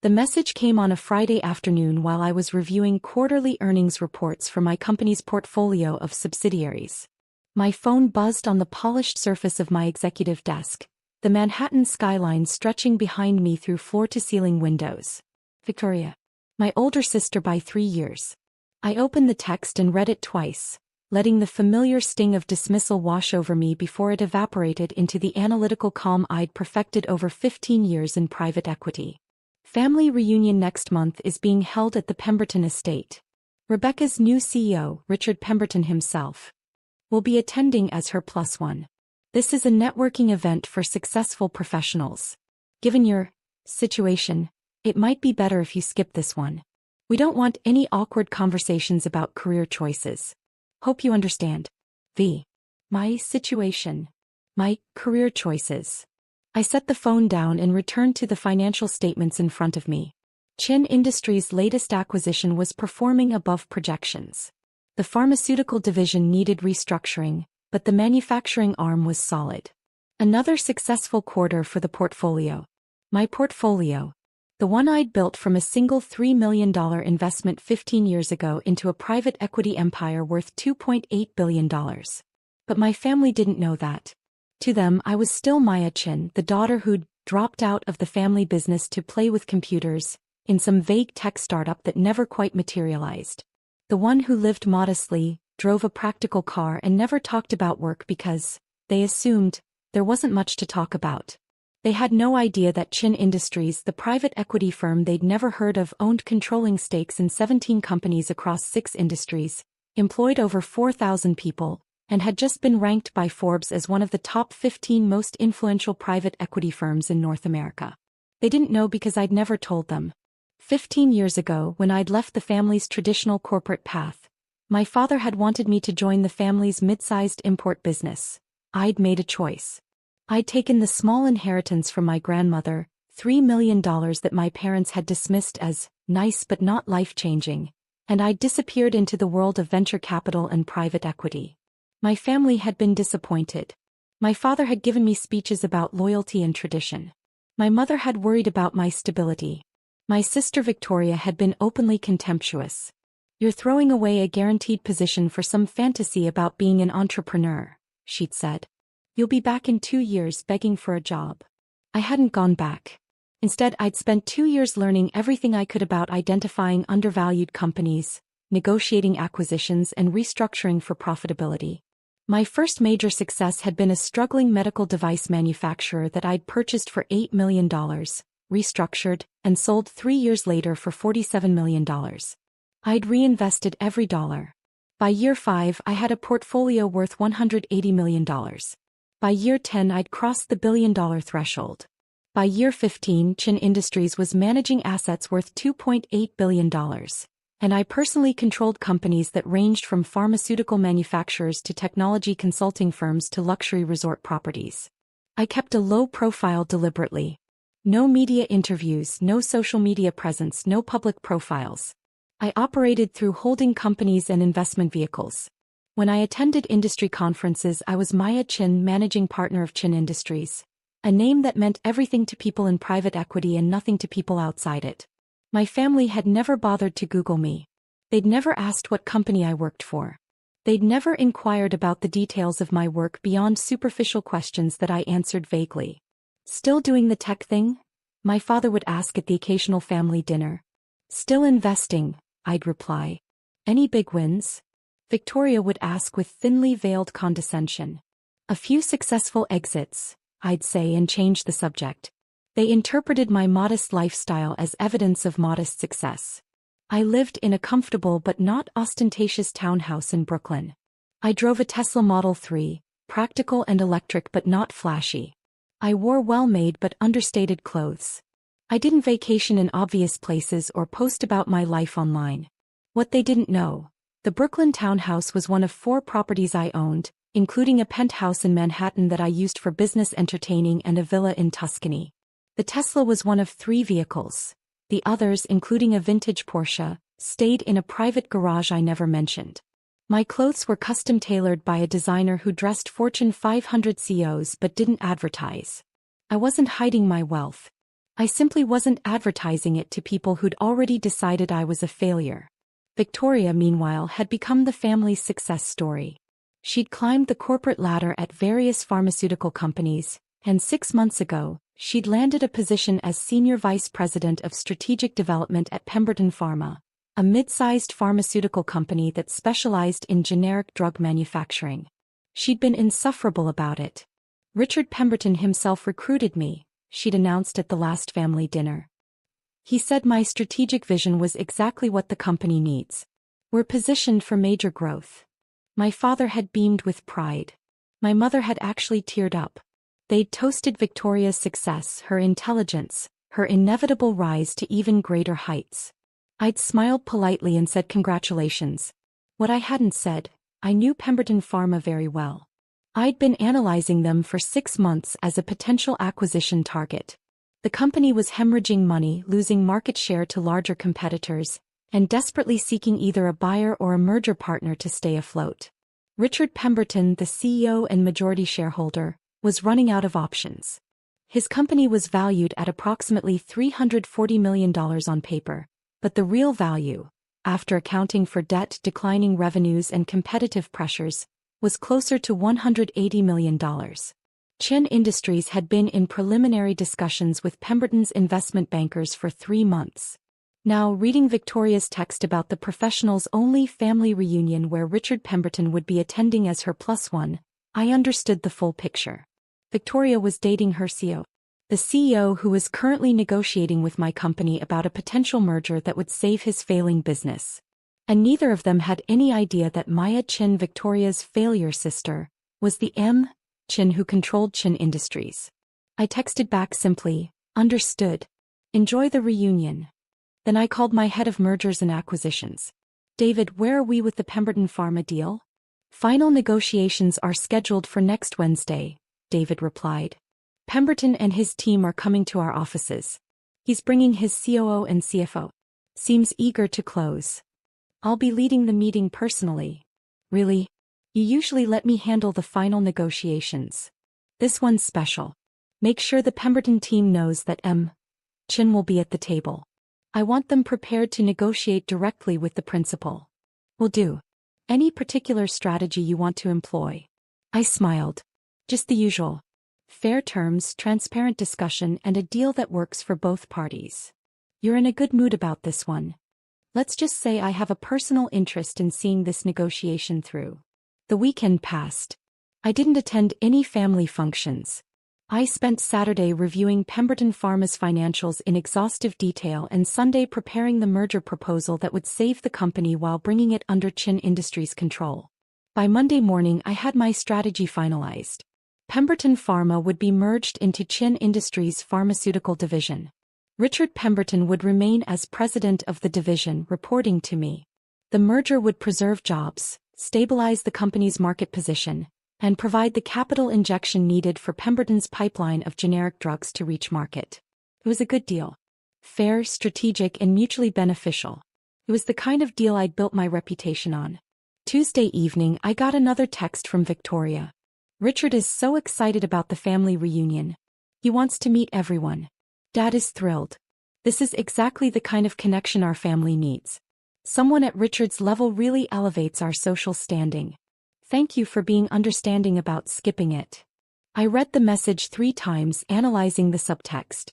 The message came on a Friday afternoon while I was reviewing quarterly earnings reports for my company's portfolio of subsidiaries. My phone buzzed on the polished surface of my executive desk, the Manhattan skyline stretching behind me through floor-to-ceiling windows. Victoria. My older sister by 3 years. I opened the text and read it twice, letting the familiar sting of dismissal wash over me before it evaporated into the analytical calm I'd perfected over 15 years in private equity. Family reunion next month is being held at the Pemberton estate. Rebecca's new CEO, Richard Pemberton himself, will be attending as her +1. This is a networking event for successful professionals. Given your situation, it might be better if you skip this one. We don't want any awkward conversations about career choices. Hope you understand. My situation. My career choices. I set the phone down and returned to the financial statements in front of me. Chin Industries' latest acquisition was performing above projections. The pharmaceutical division needed restructuring, but the manufacturing arm was solid. Another successful quarter for the portfolio. My portfolio. The one I'd built from a single $3 million investment 15 years ago into a private equity empire worth $2.8 billion. But my family didn't know that. To them, I was still Maya Chin, the daughter who'd dropped out of the family business to play with computers, in some vague tech startup that never quite materialized. The one who lived modestly, drove a practical car and never talked about work because, they assumed, there wasn't much to talk about. They had no idea that Chin Industries, the private equity firm they'd never heard of, owned controlling stakes in 17 companies across 6 industries, employed over 4,000 people, and had just been ranked by Forbes as one of the top 15 most influential private equity firms in North America. They didn't know because I'd never told them. 15 years ago, when I'd left the family's traditional corporate path, my father had wanted me to join the family's mid-sized import business. I'd made a choice. I'd taken the small inheritance from my grandmother, $3 million that my parents had dismissed as nice but not life-changing, and I'd disappeared into the world of venture capital and private equity. My family had been disappointed. My father had given me speeches about loyalty and tradition. My mother had worried about my stability. My sister Victoria had been openly contemptuous. "You're throwing away a guaranteed position for some fantasy about being an entrepreneur," she'd said. "You'll be back in 2 years begging for a job." I hadn't gone back. Instead, I'd spent 2 years learning everything I could about identifying undervalued companies, negotiating acquisitions, and restructuring for profitability. My first major success had been a struggling medical device manufacturer that I'd purchased for $8 million, restructured, and sold 3 years later for $47 million. I'd reinvested every dollar. By year 5, I had a portfolio worth $180 million. By year 10, I'd crossed the billion-dollar threshold. By year 15, Chin Industries was managing assets worth $2.8 billion, and I personally controlled companies that ranged from pharmaceutical manufacturers to technology consulting firms to luxury resort properties. I kept a low profile deliberately. No media interviews, no social media presence, no public profiles. I operated through holding companies and investment vehicles. When I attended industry conferences, I was Maya Chin, managing partner of Chin Industries, a name that meant everything to people in private equity and nothing to people outside it. My family had never bothered to Google me. They'd never asked what company I worked for. They'd never inquired about the details of my work beyond superficial questions that I answered vaguely. "Still doing the tech thing?" my father would ask at the occasional family dinner. "Still investing," I'd reply. "Any big wins?" Victoria would ask with thinly veiled condescension. "A few successful exits," I'd say and change the subject. They interpreted my modest lifestyle as evidence of modest success. I lived in a comfortable but not ostentatious townhouse in Brooklyn. I drove a Tesla Model 3, practical and electric but not flashy. I wore well-made but understated clothes. I didn't vacation in obvious places or post about my life online. What they didn't know: the Brooklyn townhouse was one of 4 properties I owned, including a penthouse in Manhattan that I used for business entertaining and a villa in Tuscany. The Tesla was one of 3 vehicles. The others, including a vintage Porsche, stayed in a private garage I never mentioned. My clothes were custom-tailored by a designer who dressed Fortune 500 CEOs but didn't advertise. I wasn't hiding my wealth. I simply wasn't advertising it to people who'd already decided I was a failure. Victoria, meanwhile, had become the family's success story. She'd climbed the corporate ladder at various pharmaceutical companies, and 6 months ago, she'd landed a position as Senior Vice President of Strategic Development at Pemberton Pharma, a mid-sized pharmaceutical company that specialized in generic drug manufacturing. She'd been insufferable about it. Richard Pemberton himself recruited me, she'd announced at the last family dinner. He said my strategic vision was exactly what the company needs. We're positioned for major growth. My father had beamed with pride. My mother had actually teared up. They'd toasted Victoria's success, her intelligence, her inevitable rise to even greater heights. I'd smiled politely and said congratulations. What I hadn't said, I knew Pemberton Pharma very well. I'd been analyzing them for 6 months as a potential acquisition target. The company was hemorrhaging money, losing market share to larger competitors, and desperately seeking either a buyer or a merger partner to stay afloat. Richard Pemberton, the CEO and majority shareholder, was running out of options. His company was valued at approximately $340 million on paper, but the real value, after accounting for debt, declining revenues and competitive pressures, was closer to $180 million. Chin Industries had been in preliminary discussions with Pemberton's investment bankers for 3 months. Now, reading Victoria's text about the professionals-only family reunion where Richard Pemberton would be attending as her +1, I understood the full picture. Victoria was dating her CEO. The CEO who was currently negotiating with my company about a potential merger that would save his failing business. And neither of them had any idea that Maya Chin, Victoria's failure sister, was the M. Chin who controlled Chin Industries. I texted back simply, understood. Enjoy the reunion. Then I called my head of mergers and acquisitions. David, where are we with the Pemberton Pharma deal? Final negotiations are scheduled for next Wednesday, David replied. Pemberton and his team are coming to our offices. He's bringing his COO and CFO. Seems eager to close. I'll be leading the meeting personally. Really? You usually let me handle the final negotiations. This one's special. Make sure the Pemberton team knows that M. Chin will be at the table. I want them prepared to negotiate directly with the principal. Will do. Any particular strategy you want to employ? I smiled. Just the usual. Fair terms, transparent discussion, and a deal that works for both parties. You're in a good mood about this one. Let's just say I have a personal interest in seeing this negotiation through. The weekend passed. I didn't attend any family functions. I spent Saturday reviewing Pemberton Pharma's financials in exhaustive detail and Sunday preparing the merger proposal that would save the company while bringing it under Chin Industries' control. By Monday morning I had my strategy finalized. Pemberton Pharma would be merged into Chin Industries' pharmaceutical division. Richard Pemberton would remain as president of the division, reporting to me. The merger would preserve jobs, stabilize the company's market position, and provide the capital injection needed for Pemberton's pipeline of generic drugs to reach market. It was a good deal. Fair, strategic, and mutually beneficial. It was the kind of deal I'd built my reputation on. Tuesday evening I got another text from Victoria. Richard is so excited about the family reunion. He wants to meet everyone. Dad is thrilled. This is exactly the kind of connection our family needs. Someone at Richard's level really elevates our social standing. Thank you for being understanding about skipping it. I read the message 3 times, analyzing the subtext.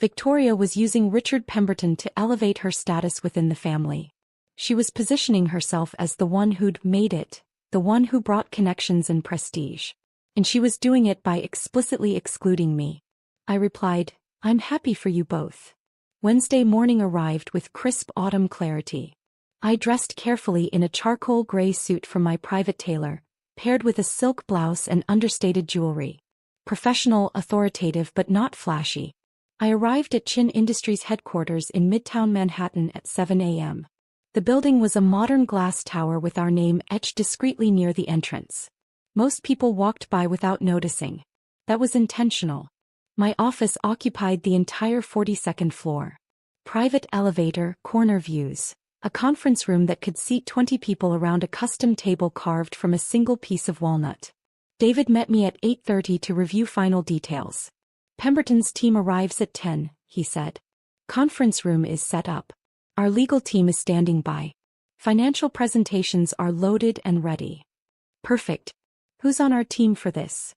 Victoria was using Richard Pemberton to elevate her status within the family. She was positioning herself as the one who'd made it, the one who brought connections and prestige. And she was doing it by explicitly excluding me. I replied, I'm happy for you both. Wednesday morning arrived with crisp autumn clarity. I dressed carefully in a charcoal gray suit from my private tailor, paired with a silk blouse and understated jewelry. Professional, authoritative, but not flashy. I arrived at Chin Industries headquarters in Midtown Manhattan at 7 a.m. The building was a modern glass tower with our name etched discreetly near the entrance. Most people walked by without noticing. That was intentional. My office occupied the entire 42nd floor. Private elevator, corner views. A conference room that could seat 20 people around a custom table carved from a single piece of walnut. David met me at 8:30 to review final details. Pemberton's team arrives at 10, he said. Conference room is set up. Our legal team is standing by. Financial presentations are loaded and ready. Perfect. Who's on our team for this?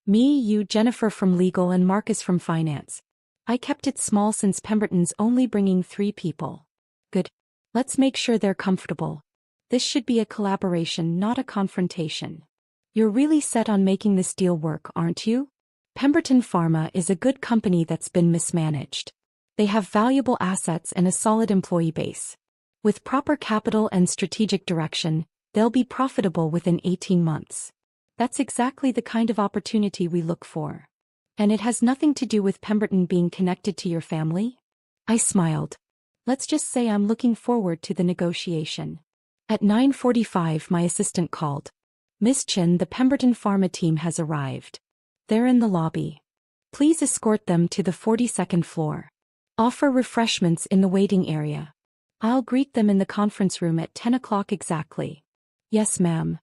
Me, you, Jennifer from legal, and Marcus from finance. I kept it small since Pemberton's only bringing 3 people. Good. Let's make sure they're comfortable. This should be a collaboration, not a confrontation. You're really set on making this deal work, aren't you? Pemberton Pharma is a good company that's been mismanaged. They have valuable assets and a solid employee base. With proper capital and strategic direction, they'll be profitable within 18 months. That's exactly the kind of opportunity we look for. And it has nothing to do with Pemberton being connected to your family? I smiled. Let's just say I'm looking forward to the negotiation. At 9:45, my assistant called. Miss Chin, the Pemberton Pharma team has arrived. They're in the lobby. Please escort them to the 42nd floor. Offer refreshments in the waiting area. I'll greet them in the conference room at 10 o'clock exactly. Yes, ma'am.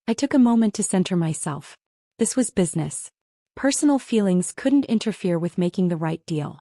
I took a moment to center myself. This was business. Personal feelings couldn't interfere with making the right deal.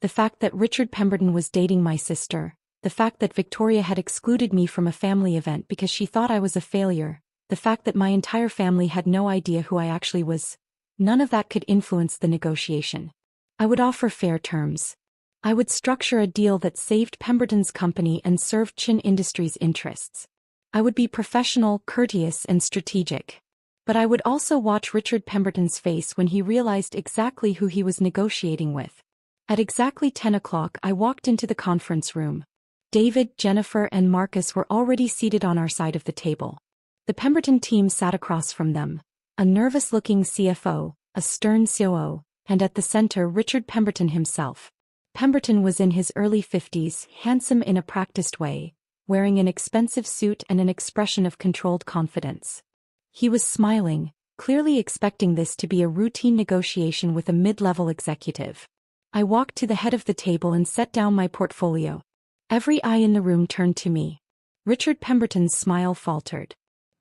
The fact that Richard Pemberton was dating my sister, the fact that Victoria had excluded me from a family event because she thought I was a failure, the fact that my entire family had no idea who I actually was, none of that could influence the negotiation. I would offer fair terms. I would structure a deal that saved Pemberton's company and served Chin Industries' interests. I would be professional, courteous, and strategic. But I would also watch Richard Pemberton's face when he realized exactly who he was negotiating with. At exactly 10 o'clock, I walked into the conference room. David, Jennifer, and Marcus were already seated on our side of the table. The Pemberton team sat across from them. A nervous-looking CFO, a stern COO, and at the center Richard Pemberton himself. Pemberton was in his early 50s, handsome in a practiced way, wearing an expensive suit and an expression of controlled confidence. He was smiling, clearly expecting this to be a routine negotiation with a mid-level executive. I walked to the head of the table and set down my portfolio. Every eye in the room turned to me. Richard Pemberton's smile faltered.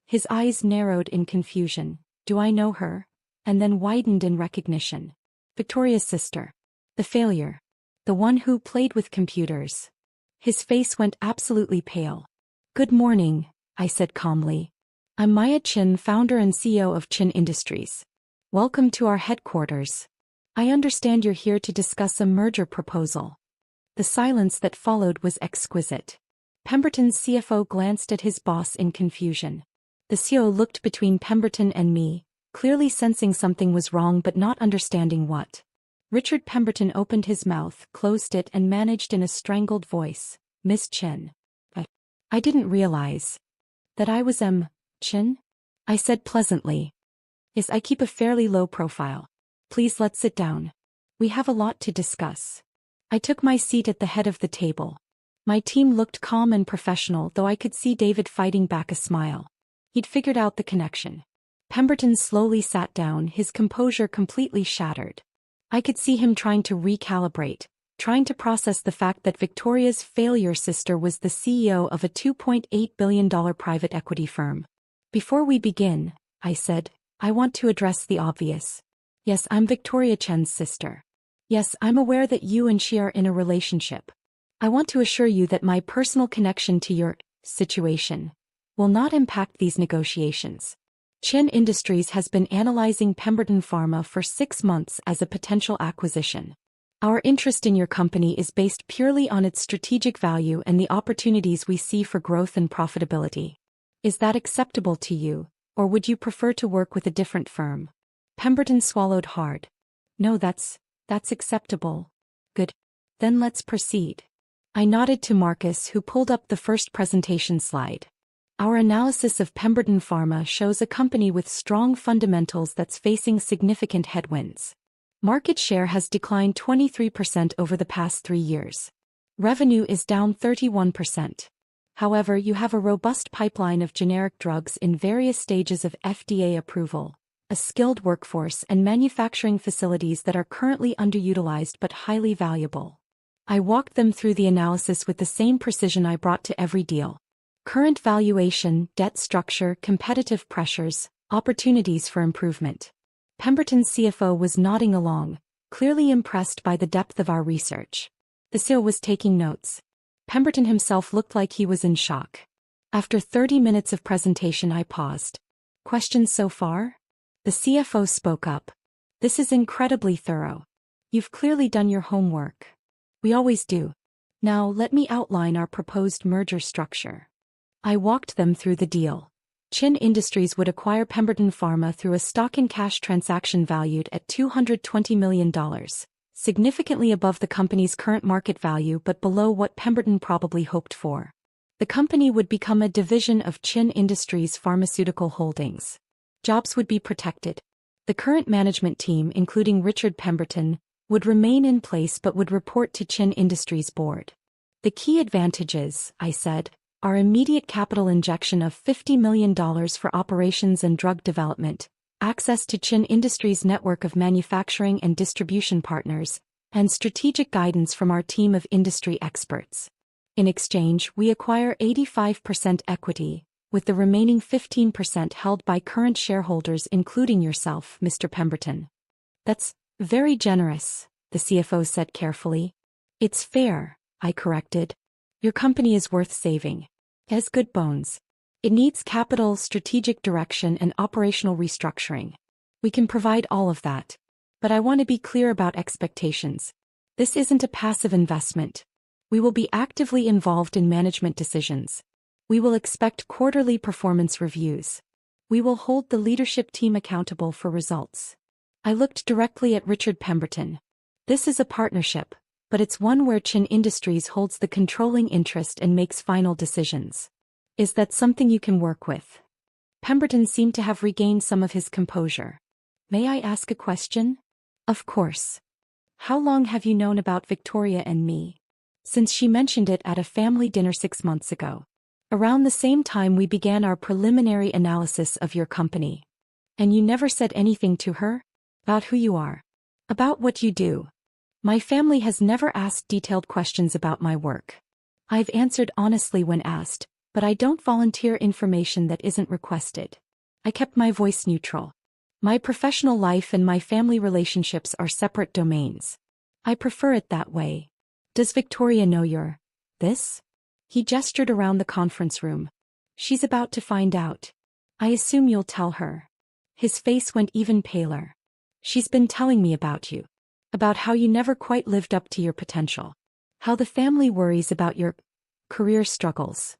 His eyes narrowed in confusion. Do I know her? And then widened in recognition. Victoria's sister. The failure. The one who played with computers. His face went absolutely pale. Good morning, I said calmly. I'm Maya Chin, founder and CEO of Chin Industries. Welcome to our headquarters. I understand you're here to discuss a merger proposal. The silence that followed was exquisite. Pemberton's CFO glanced at his boss in confusion. The CEO looked between Pemberton and me, clearly sensing something was wrong but not understanding what. Richard Pemberton opened his mouth, closed it, and managed in a strangled voice, Miss Chin. I didn't realize that I was Chin? I said pleasantly. Yes, I keep a fairly low profile. Please let's sit down. We have a lot to discuss. I took my seat at the head of the table. My team looked calm and professional, though I could see David fighting back a smile. He'd figured out the connection. Pemberton slowly sat down, his composure completely shattered. I could see him trying to recalibrate, trying to process the fact that Victoria's failure sister was the CEO of a $2.8 billion private equity firm. Before we begin, I said, I want to address the obvious. Yes, I'm Victoria Chen's sister. Yes, I'm aware that you and she are in a relationship. I want to assure you that my personal connection to your situation will not impact these negotiations. Chin Industries has been analyzing Pemberton Pharma for 6 months as a potential acquisition. Our interest in your company is based purely on its strategic value and the opportunities we see for growth and profitability. Is that acceptable to you, or would you prefer to work with a different firm? Pemberton swallowed hard. No, that's acceptable. Good. Then let's proceed. I nodded to Marcus, who pulled up the first presentation slide. Our analysis of Pemberton Pharma shows a company with strong fundamentals that's facing significant headwinds. Market share has declined 23% over the past 3 years. Revenue is down 31%. However, you have a robust pipeline of generic drugs in various stages of FDA approval, a skilled workforce, and manufacturing facilities that are currently underutilized but highly valuable. I walked them through the analysis with the same precision I brought to every deal. Current valuation, debt structure, competitive pressures, opportunities for improvement. Pemberton's CFO was nodding along, clearly impressed by the depth of our research. The CEO was taking notes. Pemberton himself looked like he was in shock. After 30 minutes of presentation, I paused. Questions so far? The CFO spoke up. This is incredibly thorough. You've clearly done your homework. We always do. Now let me outline our proposed merger structure. I walked them through the deal. Chin Industries would acquire Pemberton Pharma through a stock-and-cash transaction valued at $220 million, significantly above the company's current market value but below what Pemberton probably hoped for. The company would become a division of Chin Industries Pharmaceutical Holdings. Jobs would be protected. The current management team, including Richard Pemberton, would remain in place but would report to Chin Industries board. The key advantages, I said, are immediate capital injection of $50 million for operations and drug development, access to Chin Industries' network of manufacturing and distribution partners, and strategic guidance from our team of industry experts. In exchange, we acquire 85% equity, with the remaining 15% held by current shareholders including yourself, Mr. Pemberton. That's very generous, the CFO said carefully. It's fair, I corrected. Your company is worth saving. It has good bones. It needs capital, strategic direction, and operational restructuring. We can provide all of that. But I want to be clear about expectations. This isn't a passive investment. We will be actively involved in management decisions. We will expect quarterly performance reviews. We will hold the leadership team accountable for results. I looked directly at Richard Pemberton. This is a partnership, but it's one where Chin Industries holds the controlling interest and makes final decisions. Is that something you can work with? Pemberton seemed to have regained some of his composure. May I ask a question? Of course. How long have you known about Victoria and me? Since she mentioned it at a family dinner 6 months ago. Around the same time we began our preliminary analysis of your company. And you never said anything to her? About who you are. About what you do. My family has never asked detailed questions about my work. I've answered honestly when asked, but I don't volunteer information that isn't requested. I kept my voice neutral. My professional life and my family relationships are separate domains. I prefer it that way. Does Victoria know you're this? He gestured around the conference room. She's about to find out. I assume you'll tell her. His face went even paler. She's been telling me about you. About how you never quite lived up to your potential. How the family worries about your career struggles.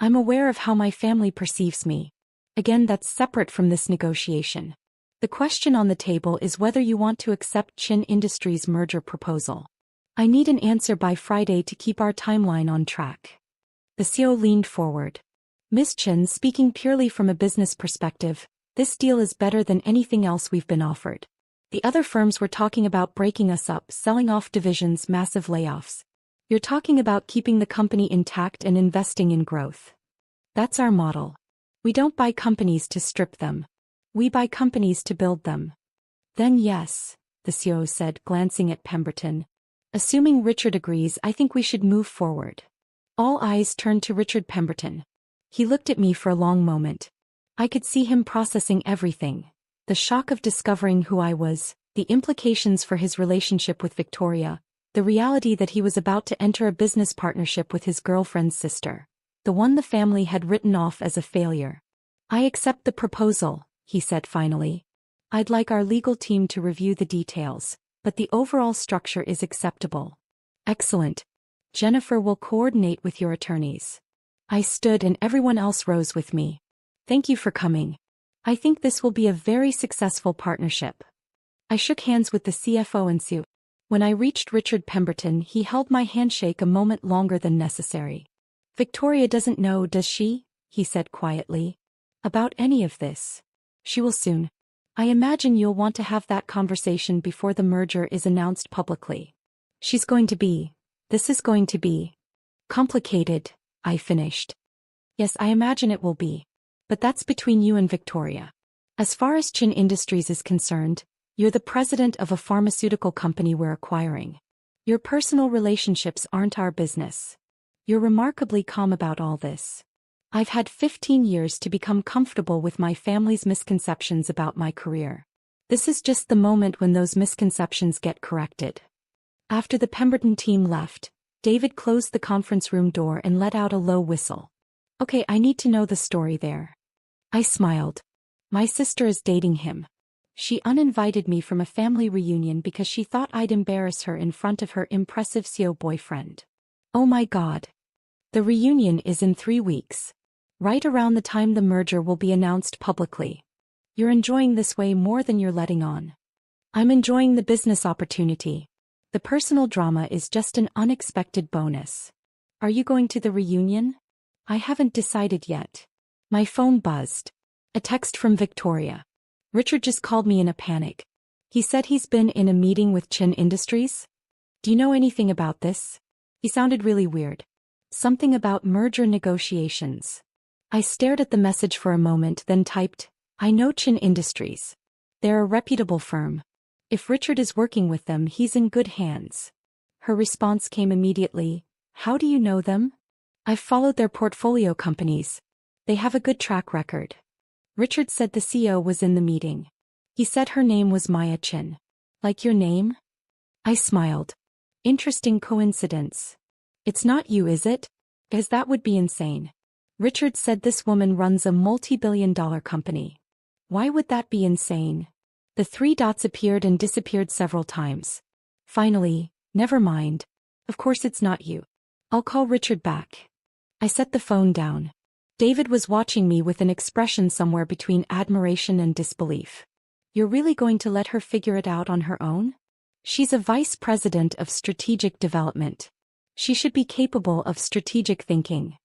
I'm aware of how my family perceives me. Again, that's separate from this negotiation. The question on the table is whether you want to accept Chin Industries' merger proposal. I need an answer by Friday to keep our timeline on track. The CEO leaned forward. Ms. Chin, speaking purely from a business perspective, this deal is better than anything else we've been offered. The other firms were talking about breaking us up, selling off divisions, massive layoffs. You're talking about keeping the company intact and investing in growth. That's our model. We don't buy companies to strip them. We buy companies to build them. Then yes, the CEO said, glancing at Pemberton. Assuming Richard agrees, I think we should move forward. All eyes turned to Richard Pemberton. He looked at me for a long moment. I could see him processing everything. The shock of discovering who I was, the implications for his relationship with Victoria, the reality that he was about to enter a business partnership with his girlfriend's sister, the one the family had written off as a failure. I accept the proposal, he said finally. I'd like our legal team to review the details, but the overall structure is acceptable. Excellent. Jennifer will coordinate with your attorneys. I stood and everyone else rose with me. Thank you for coming. I think this will be a very successful partnership. I shook hands with the CFO and CEO. When I reached Richard Pemberton, he held my handshake a moment longer than necessary. Victoria doesn't know, does she? He said quietly. About any of this. She will soon. I imagine you'll want to have that conversation before the merger is announced publicly. This is going to be complicated, I finished. Yes, I imagine it will be. But that's between you and Victoria. As far as Chin Industries is concerned, you're the president of a pharmaceutical company we're acquiring. Your personal relationships aren't our business. You're remarkably calm about all this. I've had 15 years to become comfortable with my family's misconceptions about my career. This is just the moment when those misconceptions get corrected. After the Pemberton team left, David closed the conference room door and let out a low whistle. Okay, I need to know the story there. I smiled. My sister is dating him. She uninvited me from a family reunion because she thought I'd embarrass her in front of her impressive CEO boyfriend. Oh my God. The reunion is in 3 weeks. Right around the time the merger will be announced publicly. You're enjoying this way more than you're letting on. I'm enjoying the business opportunity. The personal drama is just an unexpected bonus. Are you going to the reunion? I haven't decided yet. My phone buzzed. A text from Victoria. Richard just called me in a panic. He said he's been in a meeting with Chin Industries. Do you know anything about this? He sounded really weird. Something about merger negotiations. I stared at the message for a moment, then typed, I know Chin Industries. They're a reputable firm. If Richard is working with them, he's in good hands. Her response came immediately. How do you know them? I've followed their portfolio companies. They have a good track record. Richard said the CEO was in the meeting. He said her name was Maya Chin. Like your name? I smiled. Interesting coincidence. It's not you, is it? Because that would be insane. Richard said this woman runs a multi-billion-dollar company. Why would that be insane? The 3 dots appeared and disappeared several times. Finally, never mind. Of course it's not you. I'll call Richard back. I set the phone down. David was watching me with an expression somewhere between admiration and disbelief. You're really going to let her figure it out on her own? She's a vice president of strategic development. She should be capable of strategic thinking.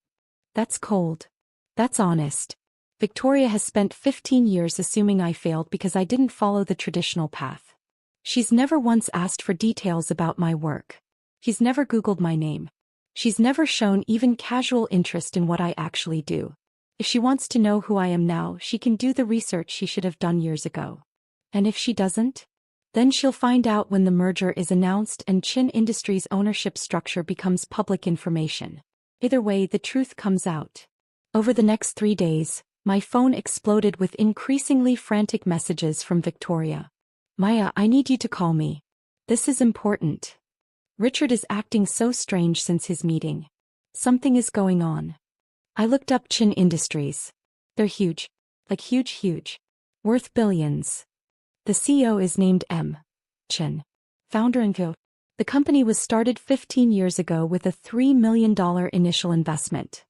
That's cold. That's honest. Victoria has spent 15 years assuming I failed because I didn't follow the traditional path. She's never once asked for details about my work. She's never Googled my name. She's never shown even casual interest in what I actually do. If she wants to know who I am now, she can do the research she should have done years ago. And if she doesn't? Then she'll find out when the merger is announced and Chin Industries' ownership structure becomes public information. Either way, the truth comes out. Over the next 3 days, my phone exploded with increasingly frantic messages from Victoria. Maya, I need you to call me. This is important. Richard is acting so strange since his meeting. Something is going on. I looked up Chin Industries. They're huge. Like huge. Worth billions. The CEO is named M. Chin. Founder and co. The company was started 15 years ago with a $3 million initial investment.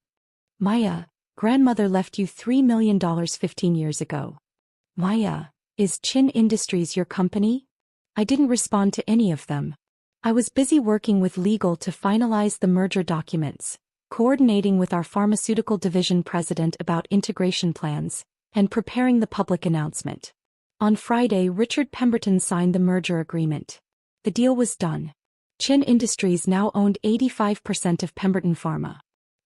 Maya, grandmother left you $3 million 15 years ago. Maya, is Chin Industries your company? I didn't respond to any of them. I was busy working with legal to finalize the merger documents, coordinating with our pharmaceutical division president about integration plans, and preparing the public announcement. On Friday, Richard Pemberton signed the merger agreement. The deal was done. Chin Industries now owned 85% of Pemberton Pharma.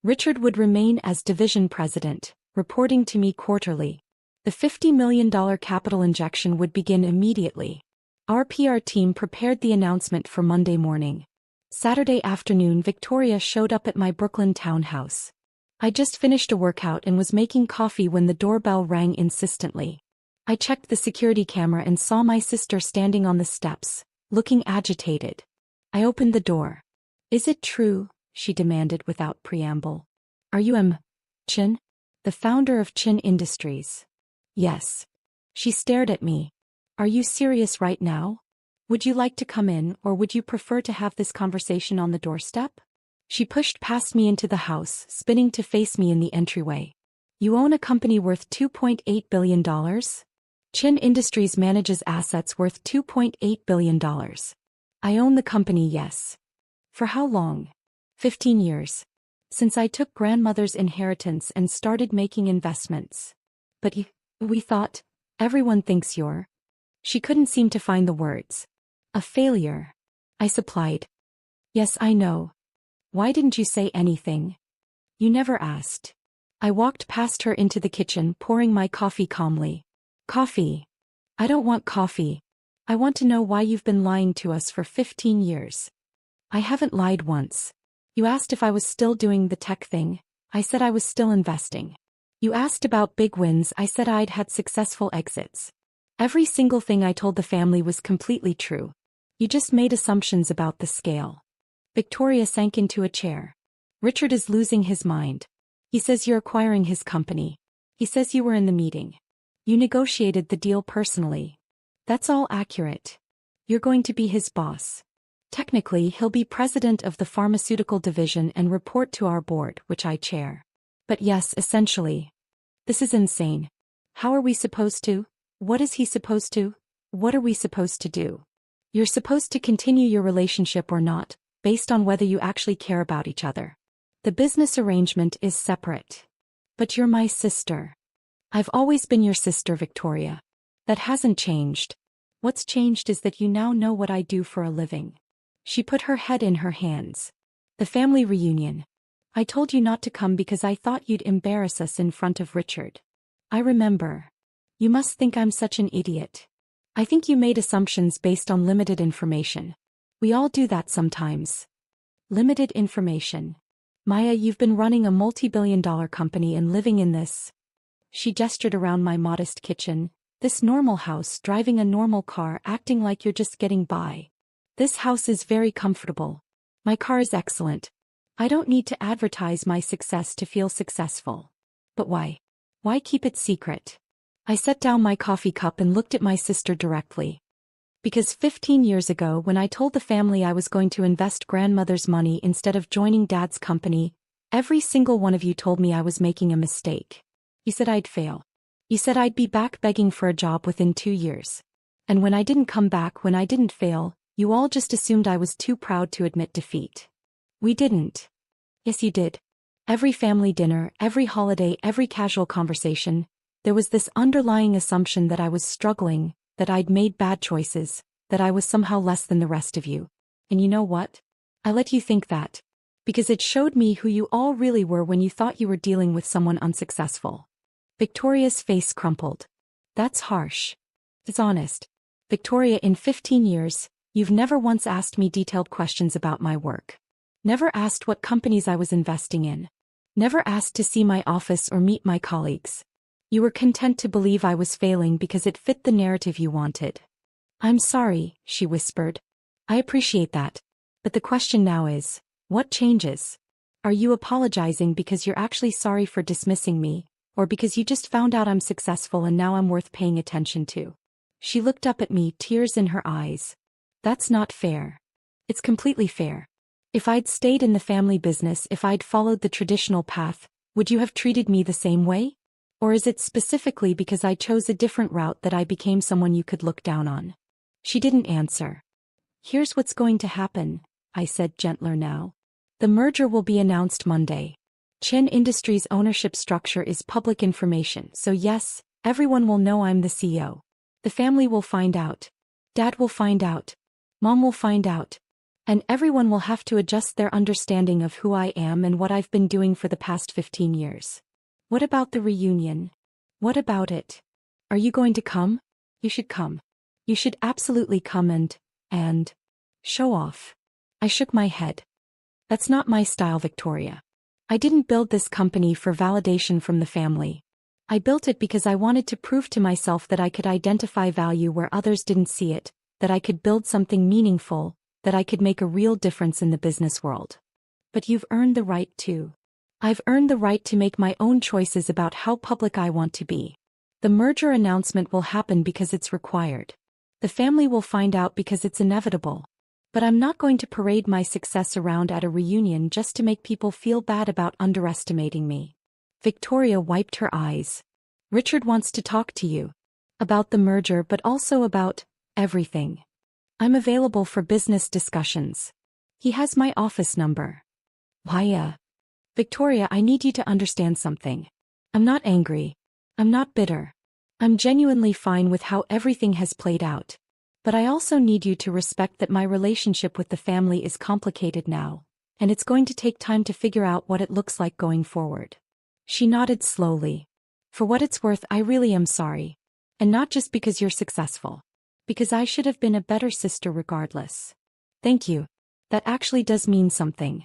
Richard would remain as division president, reporting to me quarterly. The $50 million capital injection would begin immediately. Our PR team prepared the announcement for Monday morning. Saturday afternoon, Victoria showed up at my Brooklyn townhouse. I just finished a workout and was making coffee when the doorbell rang insistently. I checked the security camera and saw my sister standing on the steps, looking agitated. I opened the door. Is it true? She demanded without preamble. Are you M. Chin? The founder of Chin Industries? Yes. She stared at me. Are you serious right now? Would you like to come in, or would you prefer to have this conversation on the doorstep? She pushed past me into the house, spinning to face me in the entryway. You own a company worth $2.8 billion? Chin Industries manages assets worth $2.8 billion. I own the company, yes. For how long? 15 years. Since I took grandmother's inheritance and started making investments. But we thought, everyone thinks you're... She couldn't seem to find the words. A failure. I supplied. Yes, I know. Why didn't you say anything? You never asked. I walked past her into the kitchen, pouring my coffee calmly. Coffee. I don't want coffee. I want to know why you've been lying to us for 15 years. I haven't lied once. You asked if I was still doing the tech thing. I said I was still investing. You asked about big wins. I said I'd had successful exits. Every single thing I told the family was completely true. You just made assumptions about the scale. Victoria sank into a chair. Richard is losing his mind. He says you're acquiring his company. He says you were in the meeting. You negotiated the deal personally. That's all accurate. You're going to be his boss. Technically, he'll be president of the pharmaceutical division and report to our board, which I chair. But yes, essentially. This is insane. How are we supposed to? What is he supposed to? What are we supposed to do? You're supposed to continue your relationship or not, based on whether you actually care about each other. The business arrangement is separate. But you're my sister. I've always been your sister, Victoria. That hasn't changed. What's changed is that you now know what I do for a living. She put her head in her hands. The family reunion. I told you not to come because I thought you'd embarrass us in front of Richard. I remember. You must think I'm such an idiot. I think you made assumptions based on limited information. We all do that sometimes. Limited information. Maya, you've been running a multi-billion-dollar company and living in this. She gestured around my modest kitchen. This normal house, driving a normal car, acting like you're just getting by. This house is very comfortable. My car is excellent. I don't need to advertise my success to feel successful. But why? Why keep it secret? I set down my coffee cup and looked at my sister directly. Because 15 years ago, when I told the family I was going to invest grandmother's money instead of joining Dad's company, every single one of you told me I was making a mistake. You said I'd fail. You said I'd be back begging for a job within 2 years. And when I didn't come back, when I didn't fail, you all just assumed I was too proud to admit defeat. We didn't. Yes, you did. Every family dinner, every holiday, every casual conversation, there was this underlying assumption that I was struggling, that I'd made bad choices, that I was somehow less than the rest of you. And you know what? I let you think that. Because it showed me who you all really were when you thought you were dealing with someone unsuccessful. Victoria's face crumpled. That's harsh. It's honest. Victoria, in 15 years, you've never once asked me detailed questions about my work. Never asked what companies I was investing in. Never asked to see my office or meet my colleagues. You were content to believe I was failing because it fit the narrative you wanted. I'm sorry, she whispered. I appreciate that. But the question now is, what changes? Are you apologizing because you're actually sorry for dismissing me, or because you just found out I'm successful and now I'm worth paying attention to? She looked up at me, tears in her eyes. That's not fair. It's completely fair. If I'd stayed in the family business, if I'd followed the traditional path, would you have treated me the same way? Or is it specifically because I chose a different route that I became someone you could look down on? She didn't answer. Here's what's going to happen, I said, gentler now. The merger will be announced Monday. Chen Industries' ownership structure is public information, so yes, everyone will know I'm the CEO. The family will find out. Dad will find out. Mom will find out. And everyone will have to adjust their understanding of who I am and what I've been doing for the past 15 years. What about the reunion? What about it? Are you going to come? You should come. You should absolutely come and show off. I shook my head. That's not my style, Victoria. I didn't build this company for validation from the family. I built it because I wanted to prove to myself that I could identify value where others didn't see it, that I could build something meaningful, that I could make a real difference in the business world. But you've earned the right to. I've earned the right to make my own choices about how public I want to be. The merger announcement will happen because it's required. The family will find out because it's inevitable. But I'm not going to parade my success around at a reunion just to make people feel bad about underestimating me. Victoria wiped her eyes. Richard wants to talk to you. About the merger, but also about everything. I'm available for business discussions. He has my office number. Why, Victoria, I need you to understand something. I'm not angry. I'm not bitter. I'm genuinely fine with how everything has played out. But I also need you to respect that my relationship with the family is complicated now, and it's going to take time to figure out what it looks like going forward. She nodded slowly. For what it's worth, I really am sorry. And not just because you're successful. Because I should have been a better sister regardless. Thank you. That actually does mean something.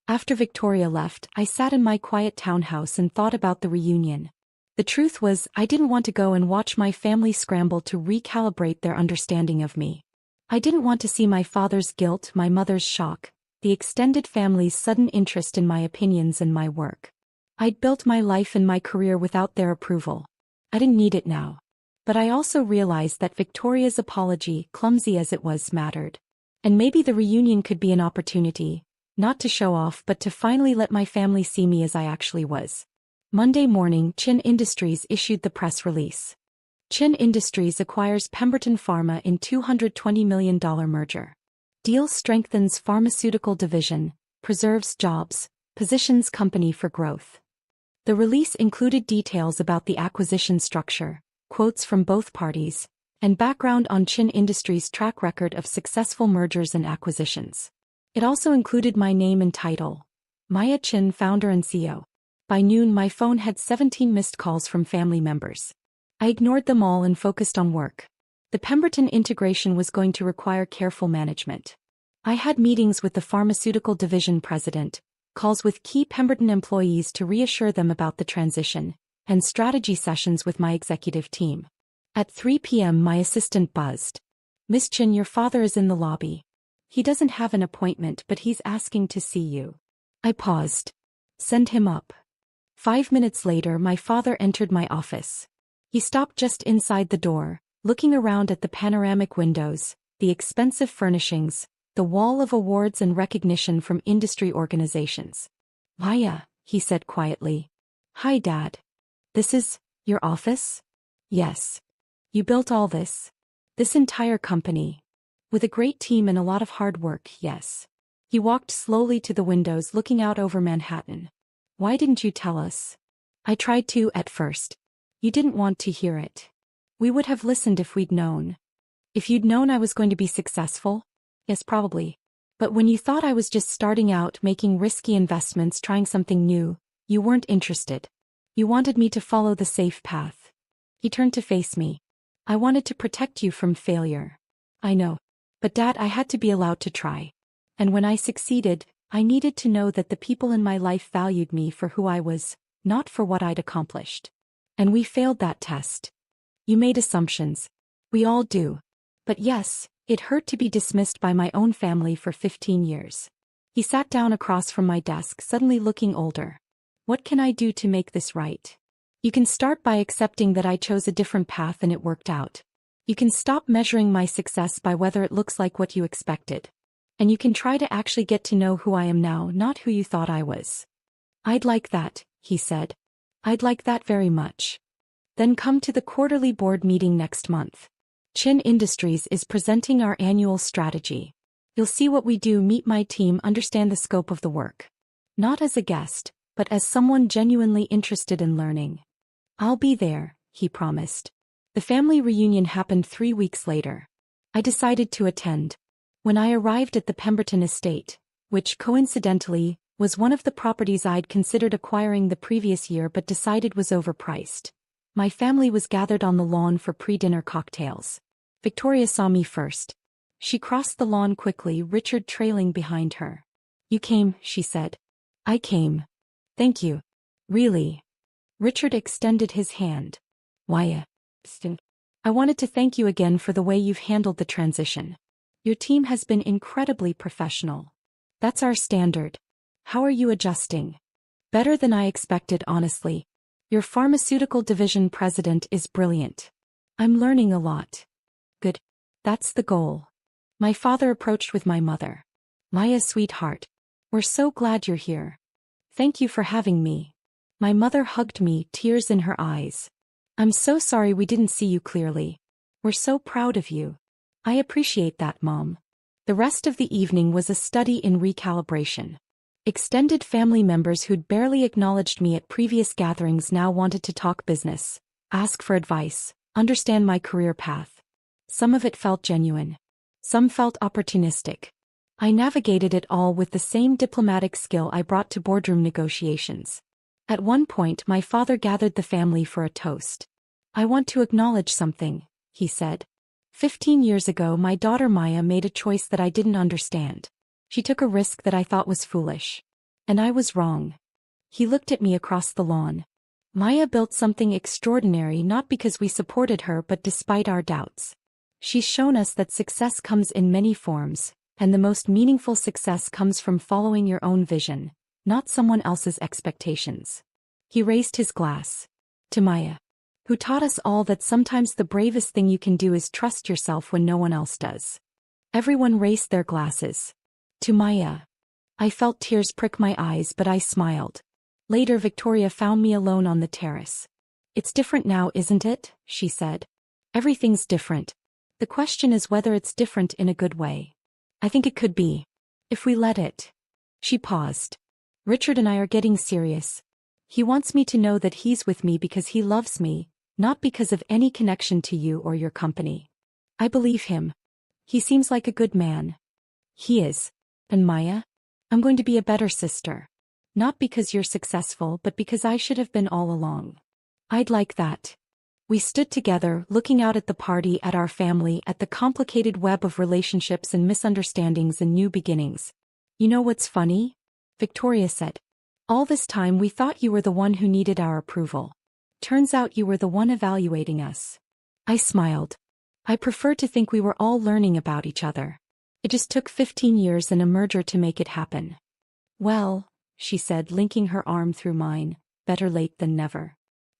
After Victoria left, I sat in my quiet townhouse and thought about the reunion. The truth was, I didn't want to go and watch my family scramble to recalibrate their understanding of me. I didn't want to see my father's guilt, my mother's shock, the extended family's sudden interest in my opinions and my work. I'd built my life and my career without their approval. I didn't need it now. But I also realized that Victoria's apology, clumsy as it was, mattered. And maybe the reunion could be an opportunity, not to show off but to finally let my family see me as I actually was. Monday morning, Chin Industries issued the press release. Chin Industries acquires Pemberton Pharma in $220 million merger. Deal strengthens pharmaceutical division, preserves jobs, positions company for growth. The release included details about the acquisition structure, quotes from both parties, and background on Chin Industries' track record of successful mergers and acquisitions. It also included my name and title, Maya Chin, founder and CEO. By noon, my phone had 17 missed calls from family members. I ignored them all and focused on work. The Pemberton integration was going to require careful management. I had meetings with the pharmaceutical division president, calls with key Pemberton employees to reassure them about the transition, and strategy sessions with my executive team. At 3 p.m. my assistant buzzed. "Miss Chin, your father is in the lobby. He doesn't have an appointment but he's asking to see you." I paused. "Send him up." 5 minutes later my father entered my office. He stopped just inside the door, looking around at the panoramic windows, the expensive furnishings, the wall of awards and recognition from industry organizations. "Maya," he said quietly. "Hi, Dad. This is your office?" "Yes. You built all this? This entire company? With a great team and a lot of hard work, yes." He walked slowly to the windows looking out over Manhattan. "Why didn't you tell us?" "I tried to at first. You didn't want to hear it. We would have listened if we'd known." "If you'd known I was going to be successful?" "Yes, probably. But when you thought I was just starting out, making risky investments, trying something new, you weren't interested. You wanted me to follow the safe path." He turned to face me. "I wanted to protect you from failure." "I know. But Dad, I had to be allowed to try. And when I succeeded, I needed to know that the people in my life valued me for who I was, not for what I'd accomplished. And we failed that test. You made assumptions. We all do. But yes, it hurt to be dismissed by my own family for 15 years. He sat down across from my desk, suddenly looking older. "What can I do to make this right? You can start by accepting that I chose a different path and it worked out. You can stop measuring my success by whether it looks like what you expected. And you can try to actually get to know who I am now, not who you thought I was." "I'd like that," he said. "I'd like that very much. Then come to the quarterly board meeting next month. Chin Industries is presenting our annual strategy. You'll see what we do, meet my team, understand the scope of the work. Not as a guest, but as someone genuinely interested in learning." "I'll be there," he promised. The family reunion happened 3 weeks later. I decided to attend. When I arrived at the Pemberton estate, which, coincidentally, was one of the properties I'd considered acquiring the previous year but decided was overpriced, my family was gathered on the lawn for pre-dinner cocktails. Victoria saw me first. She crossed the lawn quickly, Richard trailing behind her. "You came," she said. "I came. Thank you. Really." Richard extended his hand. "Why, I wanted to thank you again for the way you've handled the transition. Your team has been incredibly professional. That's our standard. How are you adjusting?" "Better than I expected, honestly. Your pharmaceutical division president is brilliant. I'm learning a lot." "Good. That's the goal." My father approached with my mother. "Maya, sweetheart. We're so glad you're here. Thank you for having me." My mother hugged me, tears in her eyes. "I'm so sorry we didn't see you clearly. We're so proud of you." "I appreciate that, Mom." The rest of the evening was a study in recalibration. Extended family members who'd barely acknowledged me at previous gatherings now wanted to talk business, ask for advice, understand my career path. Some of it felt genuine. Some felt opportunistic. I navigated it all with the same diplomatic skill I brought to boardroom negotiations. At one point my father gathered the family for a toast. "I want to acknowledge something," he said. 15 years ago my daughter Maya made a choice that I didn't understand. She took a risk that I thought was foolish. And I was wrong. He looked at me across the lawn. Maya built something extraordinary not because we supported her but despite our doubts. She's shown us that success comes in many forms, and the most meaningful success comes from following your own vision, not someone else's expectations. He raised his glass. To Maya, who taught us all that sometimes the bravest thing you can do is trust yourself when no one else does. Everyone raised their glasses. To Maya. I felt tears prick my eyes but I smiled. Later Victoria found me alone on the terrace. It's different now, isn't it? She said. Everything's different. The question is whether it's different in a good way. I think it could be. If we let it. She paused. Richard and I are getting serious. He wants me to know that he's with me because he loves me, not because of any connection to you or your company. I believe him. He seems like a good man. He is. And Maya? I'm going to be a better sister. Not because you're successful but because I should have been all along. I'd like that. We stood together, looking out at the party, at our family, at the complicated web of relationships and misunderstandings and new beginnings. You know what's funny? Victoria said. All this time we thought you were the one who needed our approval. Turns out you were the one evaluating us. I smiled. I prefer to think we were all learning about each other. It just took 15 years and a merger to make it happen. Well, she said, linking her arm through mine, better late than never.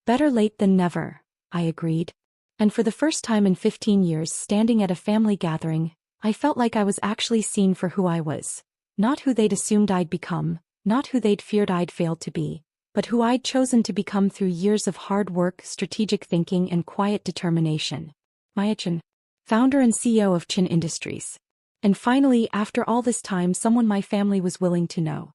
Better late than never, I agreed. And for the first time in 15 years standing at a family gathering, I felt like I was actually seen for who I was. Not who they'd assumed I'd become, not who they'd feared I'd failed to be, but who I'd chosen to become through years of hard work, strategic thinking and quiet determination. Maya Chen, founder and CEO of Chen Industries. And finally, after all this time, someone my family was willing to know.